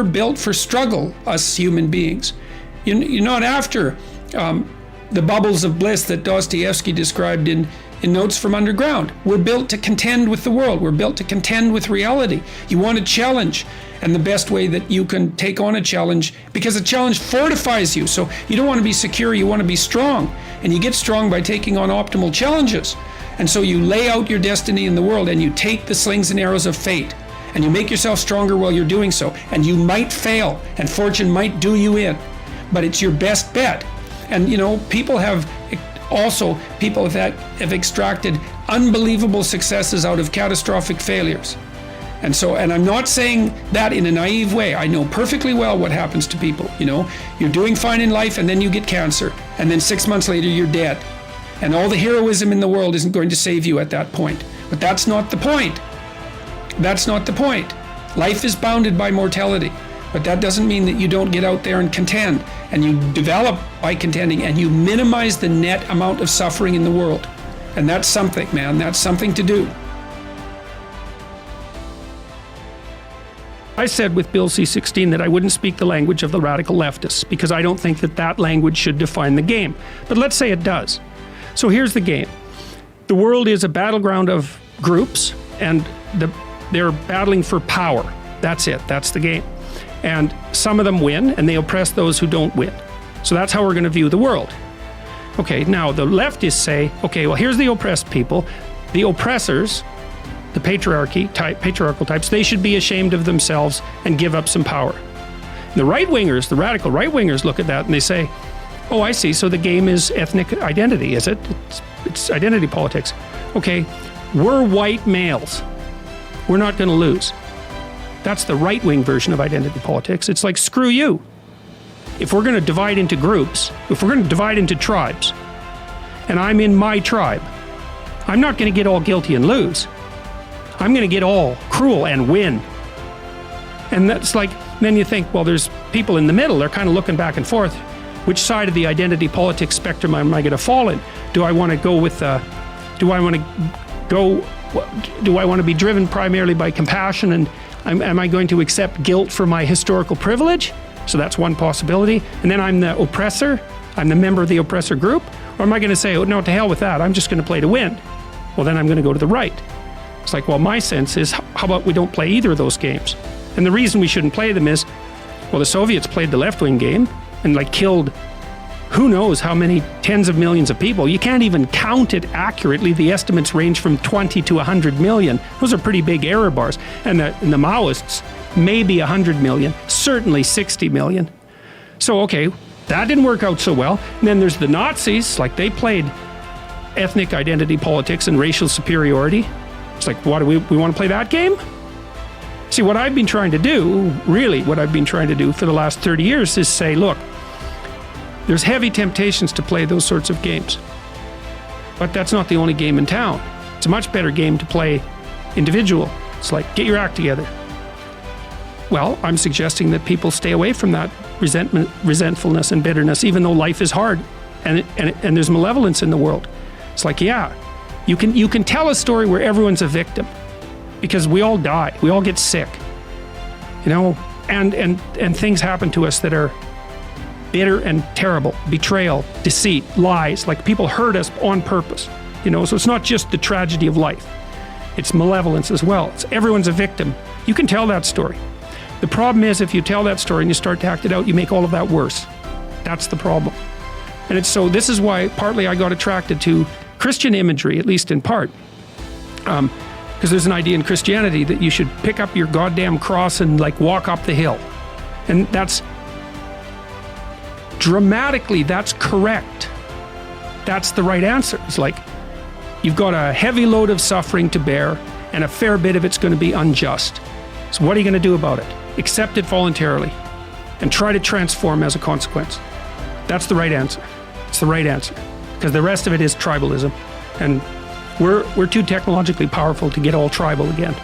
we're built for struggle, us human beings. You're not after the bubbles of bliss that Dostoyevsky described in Notes from Underground. We're built to contend with the world. We're built to contend with reality. You want a challenge, and the best way that you can take on a challenge, because a challenge fortifies you. So you don't want to be secure, you want to be strong. And you get strong by taking on optimal challenges. And so you lay out your destiny in the world, and you take the slings and arrows of fate, and you make yourself stronger while you're doing so. And you might fail, and fortune might do you in, but it's your best bet. And people that have extracted unbelievable successes out of catastrophic failures. And I'm not saying that in a naive way. I know perfectly well what happens to people. You're doing fine in life, and then you get cancer, and then 6 months later you're dead. And all the heroism in the world isn't going to save you at that point. But that's not the point. That's not the point. Life is bounded by mortality. But that doesn't mean that you don't get out there and contend, and you develop by contending, and you minimize the net amount of suffering in the world. And that's something, man. That's something to do. I said with Bill C-16 that I wouldn't speak the language of the radical leftists, because I don't think that language should define the game. But let's say it does. So here's the game. The world is a battleground of groups, and they're battling for power. That's it. That's the game. And some of them win, and they oppress those who don't win. So that's how we're going to view the world. Okay, now the leftists say, okay, well, here's the oppressed people. The oppressors, the patriarchal types, they should be ashamed of themselves and give up some power. The right-wingers, the radical right-wingers look at that and they say, oh, I see, so the game is ethnic identity, is it? It's identity politics. Okay, we're white males. We're not going to lose. That's the right-wing version of identity politics. It's like, screw you. If we're going to divide into groups, if we're going to divide into tribes, and I'm in my tribe, I'm not going to get all guilty and lose. I'm going to get all cruel and win. And that's like, then you think, well, there's people in the middle. They're kind of looking back and forth. Which side of the identity politics spectrum am I going to fall in? Do I want to go with, do I want to be driven primarily by compassion, and am I going to accept guilt for my historical privilege? So that's one possibility. And then I'm the oppressor, I'm the member of the oppressor group. Or am I going to say, oh no, to hell with that, I'm just going to play to win? Well, then I'm going to go to the right. It's like, well, my sense is, how about we don't play either of those games? And the reason we shouldn't play them is, well, the Soviets played the left-wing game and killed who knows how many tens of millions of people. You can't even count it accurately. The estimates range from 20 to 100 million. Those are pretty big error bars. And the Maoists, maybe 100 million, certainly 60 million. So, okay, that didn't work out so well. And then there's the Nazis, they played ethnic identity politics and racial superiority. It's like, what, do we want to play that game? See, what I've been trying to do, really what I've been trying to do for the last 30 years is say, look, there's heavy temptations to play those sorts of games. But that's not the only game in town. It's a much better game to play individual. It's like, get your act together. Well, I'm suggesting that people stay away from that resentfulness and bitterness, even though life is hard and there's malevolence in the world. It's like, yeah, you can tell a story where everyone's a victim, because we all die, we all get sick, and things happen to us that are bitter and terrible. Betrayal, deceit, lies, people hurt us on purpose, so it's not just the tragedy of life, it's malevolence as well. Everyone's a victim. You can tell that story. The problem is, if you tell that story and you start to act it out, you make all of that worse. That's the problem. And this is why partly I got attracted to Christian imagery, at least in part, because there's an idea in Christianity that you should pick up your goddamn cross and walk up the hill. And that's dramatically, that's correct. That's the right answer. It's like, you've got a heavy load of suffering to bear, and a fair bit of it's going to be unjust. So what are you going to do about it? Accept it voluntarily and try to transform as a consequence. That's the right answer. It's the right answer, because the rest of it is tribalism, and we're too technologically powerful to get all tribal again.